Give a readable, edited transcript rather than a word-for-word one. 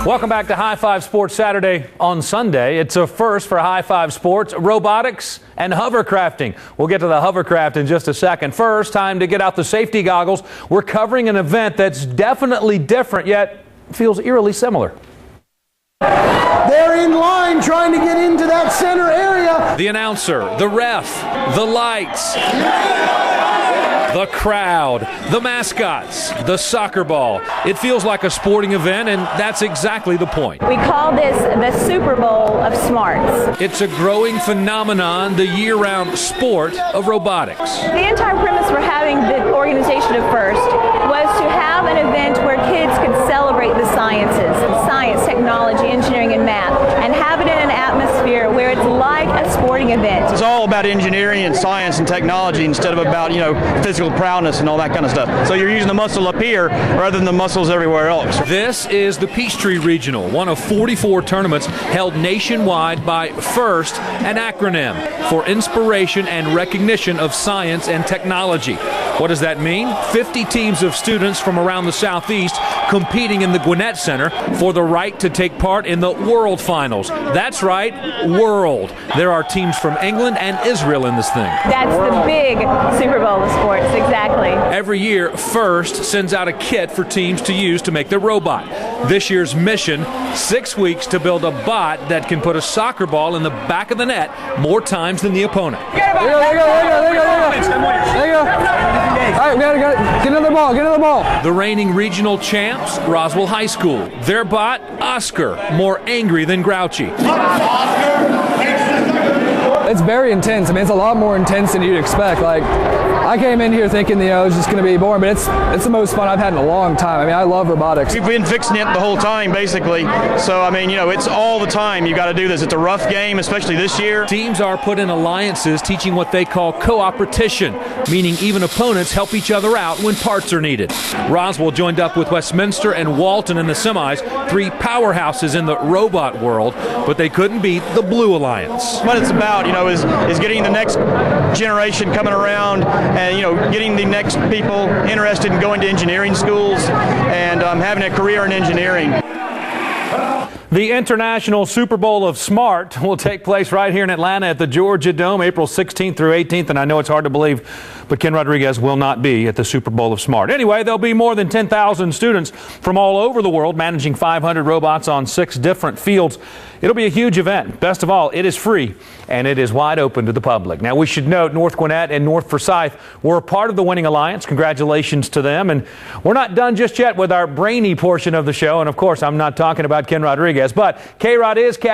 Welcome back to High Five Sports Saturday on Sunday. It's a first for High Five Sports, robotics and hovercrafting. We'll get to the hovercraft in just a second. First, time to get out the safety goggles. We're covering an event that's definitely different, yet feels eerily similar. They're in line trying to get into that center area. The announcer, the ref, the lights, the crowd, the mascots, the soccer ball. It feels like a sporting event, and that's exactly the point. We call this the Super Bowl of smarts. It's a growing phenomenon, the year-round sport of robotics. The entire premise for having the organization of FIRST was to have an event where kids could celebrate the sciences, science, technology, engineering, and math, and have it in an atmosphere where it's like a sporting event. It's all about engineering and science and technology instead of about, physical prowess and all that kind of stuff. So you're using the muscle up here rather than the muscles everywhere else. This is the Peachtree Regional, one of 44 tournaments held nationwide by FIRST, an acronym for Inspiration and Recognition of Science and Technology. What does that mean? 50 teams of students from around the Southeast competing in the Gwinnett Center for the right to take part in the World Finals. That's right, World. There are teams from England and Israel in this thing. That's the big Super Bowl of sports, exactly. Every year, FIRST sends out a kit for teams to use to make their robot. This year's mission, 6 weeks to build a bot that can put a soccer ball in the back of the net more times than the opponent. There you go. All right, we got it. Get another ball. The reigning regional champs, Roswell High School. Their bot, Oscar, more angry than grouchy. It's very intense. I mean, it's a lot more intense than you'd expect. Like, I came in here thinking, it's just going to be boring, but it's the most fun I've had in a long time. I mean, I love robotics. We've been fixing it the whole time, basically. So, it's all the time you got to do this. It's a rough game, especially this year. Teams are put in alliances teaching what they call cooperation, meaning even opponents help each other out when parts are needed. Roswell joined up with Westminster and Walton in the semis, three powerhouses in the robot world, but they couldn't beat the Blue Alliance. What it's about, is getting the next generation coming around and, getting the next people interested in going to engineering schools and having a career in engineering. The International Super Bowl of Smart will take place right here in Atlanta at the Georgia Dome, April 16th through 18th. And I know it's hard to believe, but Ken Rodriguez will not be at the Super Bowl of Smart. Anyway, there'll be more than 10,000 students from all over the world managing 500 robots on 6 different fields. It'll be a huge event. Best of all, it is free and it is wide open to the public. Now, we should note North Gwinnett and North Forsyth were a part of the winning alliance. Congratulations to them. And we're not done just yet with our brainy portion of the show. And of course, I'm not talking about Ken Rodriguez, but K-Rod is catching